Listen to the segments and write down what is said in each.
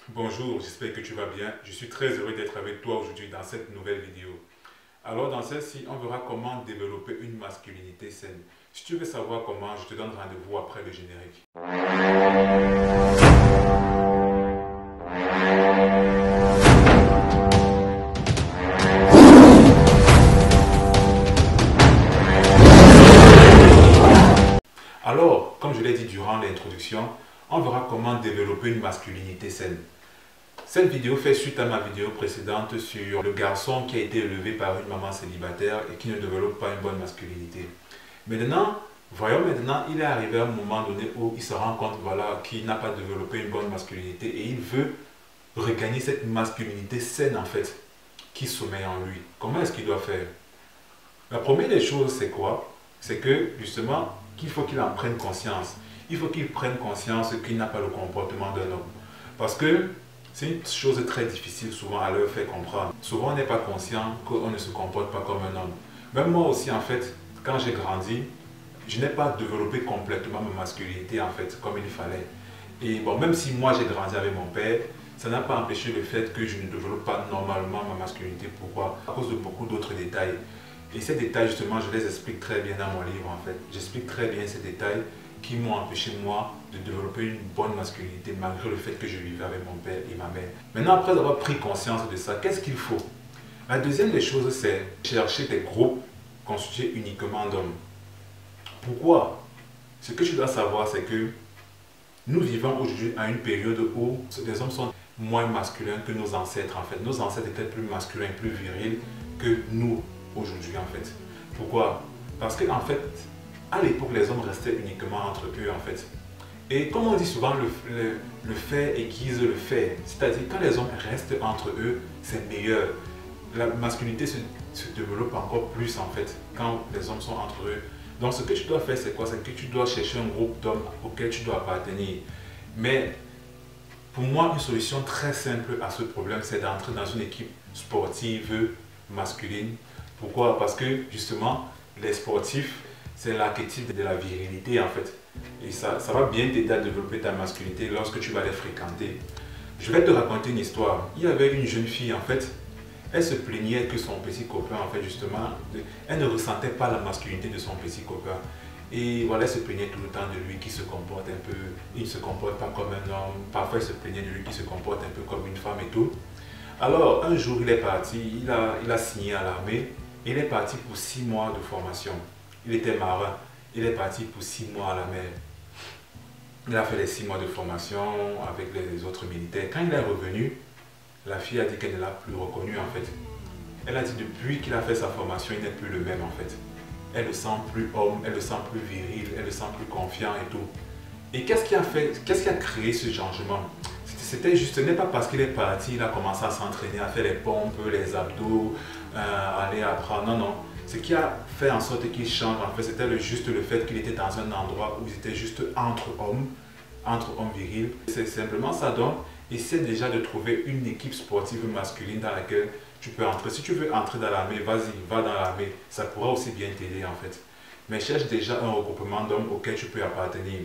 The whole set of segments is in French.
Bonjour, j'espère que tu vas bien. Je suis très heureux d'être avec toi aujourd'hui dans cette nouvelle vidéo. Alors dans celle-ci, on verra comment développer une masculinité saine. Si tu veux savoir comment, je te donne rendez-vous après le générique. Alors, comme je l'ai dit durant l'introduction, on verra comment développer une masculinité saine. Cette vidéo fait suite à ma vidéo précédente sur le garçon qui a été élevé par une maman célibataire et qui ne développe pas une bonne masculinité. Voyons maintenant, il est arrivé à un moment donné où il se rend compte qu'il n'a pas développé une bonne masculinité et il veut regagner cette masculinité saine en fait, qui sommeille en lui. Comment est-ce qu'il doit faire? La première des choses, c'est quoi? C'est que justement, qu'il faut qu'il en prenne conscience. Il faut qu'il prenne conscience qu'il n'a pas le comportement d'un homme. Parce que c'est une chose très difficile souvent à leur faire comprendre. Souvent on n'est pas conscient qu'on ne se comporte pas comme un homme. Même moi aussi en fait, quand j'ai grandi, je n'ai pas développé complètement ma masculinité en fait, comme il fallait. Et bon, même si moi j'ai grandi avec mon père, ça n'a pas empêché le fait que je ne développe pas normalement ma masculinité. Pourquoi? À cause de beaucoup d'autres détails. Et ces détails justement, je les explique très bien dans mon livre en fait. J'explique très bien ces détails qui m'ont empêché moi de développer une bonne masculinité malgré le fait que je vivais avec mon père et ma mère. Maintenant, après avoir pris conscience de ça, qu'est-ce qu'il faut? La deuxième des choses, c'est chercher des groupes constitués uniquement d'hommes. Pourquoi? Ce que tu dois savoir, c'est que nous vivons aujourd'hui à une période où les hommes sont moins masculins que nos ancêtres en fait. Nos ancêtres étaient plus masculins, plus virils que nous aujourd'hui en fait. Pourquoi? Parce que en fait, à l'époque, les hommes restaient uniquement entre eux en fait. Et comme on dit souvent, le fait aiguise le fait. C'est-à-dire quand les hommes restent entre eux, c'est meilleur. La masculinité se développe encore plus en fait quand les hommes sont entre eux. Donc ce que tu dois faire, c'est quoi? C'est que tu dois chercher un groupe d'hommes auquel tu dois appartenir. Mais pour moi, une solution très simple à ce problème, c'est d'entrer dans une équipe sportive masculine. Pourquoi? Parce que justement, les sportifs, c'est l'archétype de la virilité en fait. Et ça va bien t'aider à développer ta masculinité lorsque tu vas les fréquenter. Je vais te raconter une histoire. Il y avait une jeune fille en fait, elle se plaignait que son petit copain en fait justement, elle ne ressentait pas la masculinité de son petit copain. Et voilà, elle se plaignait tout le temps de lui qui se comporte un peu, il ne se comporte pas comme un homme. Parfois elle se plaignait de lui qui se comporte un peu comme une femme et tout. Alors un jour il est parti, il a signé à l'armée. Il est parti pour 6 mois de formation. Il était marin. Il est parti pour 6 mois à la mer. Il a fait les 6 mois de formation avec les autres militaires. Quand il est revenu, la fille a dit qu'elle ne l'a plus reconnu en fait. Elle a dit depuis qu'il a fait sa formation, il n'est plus le même en fait. Elle le sent plus homme, elle le sent plus viril, elle le sent plus confiant et tout. Et qu'est-ce qui a créé ce changement? C'était juste, ce n'est pas parce qu'il est parti, il a commencé à s'entraîner, à faire les pompes, les abdos, aller apprendre. Non, non. Ce qui a fait en sorte qu'il change, en fait, c'était juste le fait qu'il était dans un endroit où il était juste entre hommes virils. C'est simplement ça. Donc, essaie déjà de trouver une équipe sportive masculine dans laquelle tu peux entrer. Si tu veux entrer dans l'armée, vas-y, va dans l'armée. Ça pourra aussi bien t'aider en fait. Mais cherche déjà un regroupement d'hommes auquel tu peux appartenir.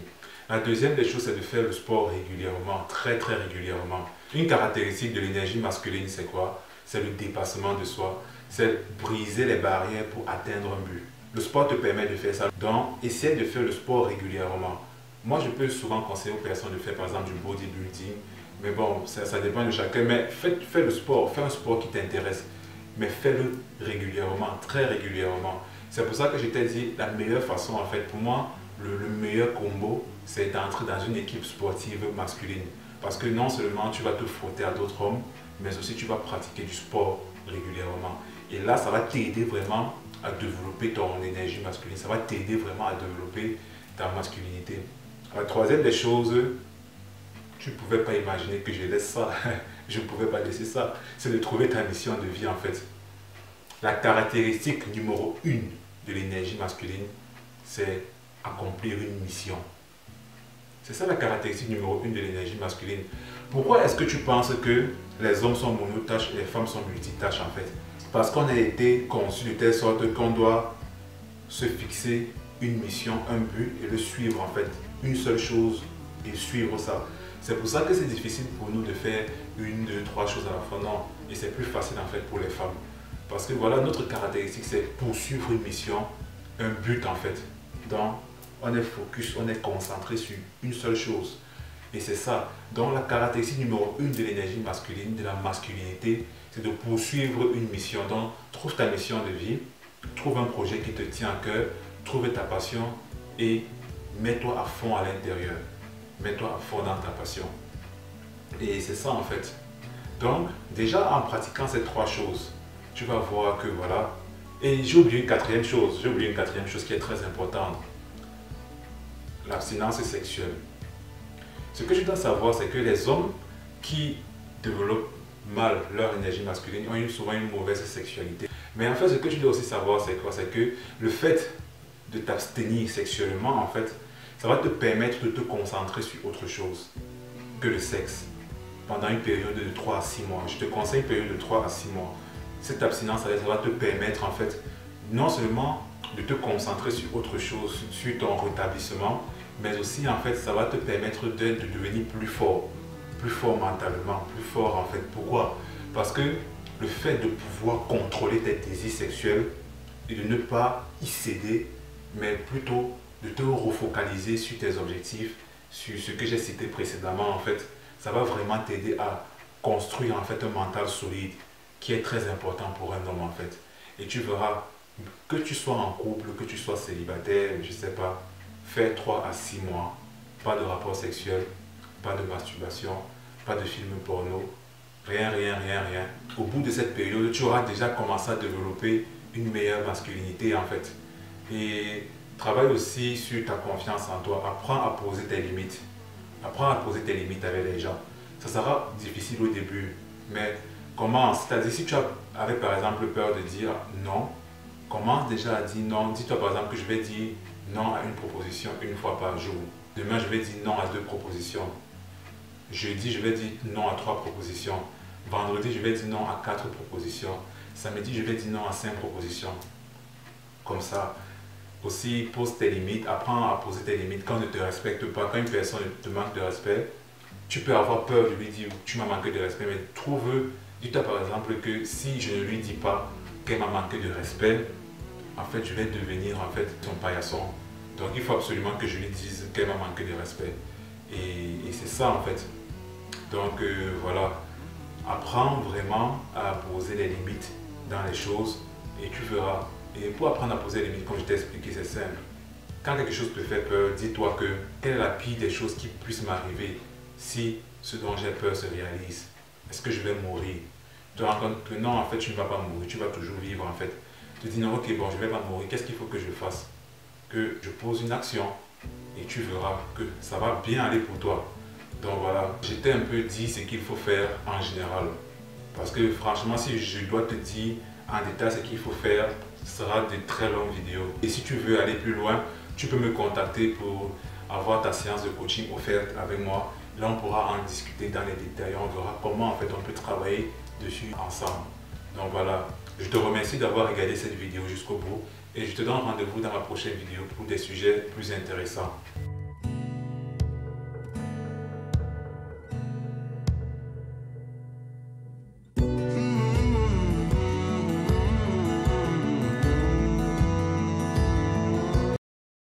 La deuxième des choses, c'est de faire le sport régulièrement, très très régulièrement. Une caractéristique de l'énergie masculine, c'est quoi? C'est le dépassement de soi. C'est briser les barrières pour atteindre un but. Le sport te permet de faire ça. Donc, essaie de faire le sport régulièrement. Moi, je peux souvent conseiller aux personnes de faire par exemple du bodybuilding. Mais bon, ça dépend de chacun. Mais fais le sport, fais un sport qui t'intéresse. Mais fais-le régulièrement, très régulièrement. C'est pour ça que je t'ai dit, la meilleure façon en fait, pour moi, le meilleur combo, c'est d'entrer dans une équipe sportive masculine. Parce que non seulement tu vas te frotter à d'autres hommes, mais aussi tu vas pratiquer du sport régulièrement. Et là, ça va t'aider vraiment à développer ton énergie masculine. Ça va t'aider vraiment à développer ta masculinité. La troisième des choses, tu ne pouvais pas imaginer que je laisse ça. Je ne pouvais pas laisser ça. C'est de trouver ta mission de vie en fait. La caractéristique numéro 1 de l'énergie masculine, c'est accomplir une mission. C'est ça la caractéristique numéro 1 de l'énergie masculine. Pourquoi est-ce que tu penses que les hommes sont monotâches et les femmes sont multitâches en fait? Parce qu'on a été conçu de telle sorte qu'on doit se fixer une mission, un but et le suivre en fait. Une seule chose et suivre ça. C'est pour ça que c'est difficile pour nous de faire une, deux, trois choses à la fois. Non, et c'est plus facile en fait pour les femmes. Parce que voilà, notre caractéristique, c'est poursuivre une mission, un but en fait. Donc, on est focus, on est concentré sur une seule chose. Et c'est ça. Donc, la caractéristique numéro 1 de l'énergie masculine, de la masculinité, c'est de poursuivre une mission. Donc, trouve ta mission de vie, trouve un projet qui te tient à cœur, trouve ta passion et mets-toi à fond à l'intérieur. Mets-toi à fond dans ta passion. Et c'est ça en fait. Donc, déjà en pratiquant ces trois choses, tu vas voir que voilà. Et j'ai oublié une quatrième chose. J'ai oublié une quatrième chose qui est très importante. L'abstinence sexuelle. Ce que je dois savoir, c'est que les hommes qui développent mal leur énergie masculine ont souvent une mauvaise sexualité. Mais en fait, ce que je dois aussi savoir, c'est quoi? C'est que le fait de t'abstenir sexuellement, en fait, ça va te permettre de te concentrer sur autre chose que le sexe pendant une période de 3 à 6 mois. Je te conseille une période de 3 à 6 mois. Cette abstinence, ça va te permettre, en fait, non seulement de te concentrer sur autre chose, sur ton rétablissement, mais aussi en fait ça va te permettre de devenir plus fort mentalement, plus fort en fait. Pourquoi? Parce que le fait de pouvoir contrôler tes désirs sexuels et de ne pas y céder, mais plutôt de te refocaliser sur tes objectifs, sur ce que j'ai cité précédemment en fait, ça va vraiment t'aider à construire en fait un mental solide qui est très important pour un homme en fait. Et tu verras, que tu sois en couple, que tu sois célibataire, je sais pas, fais 3 à 6 mois, pas de rapport sexuel, pas de masturbation, pas de film porno, rien. Au bout de cette période, tu auras déjà commencé à développer une meilleure masculinité en fait. Et travaille aussi sur ta confiance en toi, apprends à poser tes limites. Apprends à poser tes limites avec les gens. Ça sera difficile au début, mais commence. C'est-à-dire si tu avais par exemple peur de dire non, commence déjà à dire non. Dis-toi par exemple que je vais dire non à une proposition une fois par jour. Demain, je vais dire non à 2 propositions. Jeudi, je vais dire non à 3 propositions. Vendredi, je vais dire non à 4 propositions. Samedi, je vais dire non à 5 propositions. Comme ça. Aussi, pose tes limites. Apprends à poser tes limites quand on ne te respecte pas. Quand une personne te manque de respect, tu peux avoir peur de lui dire tu m'as manqué de respect. Mais dis-toi par exemple que si je ne lui dis pas qu'elle m'a manqué de respect, en fait, je vais devenir en fait son paillasson. Donc, il faut absolument que je lui dise qu'elle m'a manqué de respect. Et c'est ça en fait. Donc, voilà. Apprends vraiment à poser les limites dans les choses et tu verras. Et pour apprendre à poser les limites, comme je t'ai expliqué, c'est simple. Quand quelque chose te fait peur, dis-toi que quelle est la pire des choses qui puissent m'arriver si ce dont j'ai peur se réalise. Est-ce que je vais mourir? Tu te rends compte que non, en fait, tu ne vas pas mourir, tu vas toujours vivre en fait. Tu te dis non, ok, bon, je ne vais pas mourir, qu'est-ce qu'il faut que je fasse? Que je pose une action et tu verras que ça va bien aller pour toi. Donc voilà, je t'ai un peu dit ce qu'il faut faire en général. Parce que franchement, si je dois te dire en détail ce qu'il faut faire, ce sera de très longues vidéos. Et si tu veux aller plus loin, tu peux me contacter pour avoir ta séance de coaching offerte avec moi. Là, on pourra en discuter dans les détails. On verra comment en fait on peut travailler dessus ensemble. Donc voilà, je te remercie d'avoir regardé cette vidéo jusqu'au bout et je te donne rendez-vous dans ma prochaine vidéo pour des sujets plus intéressants.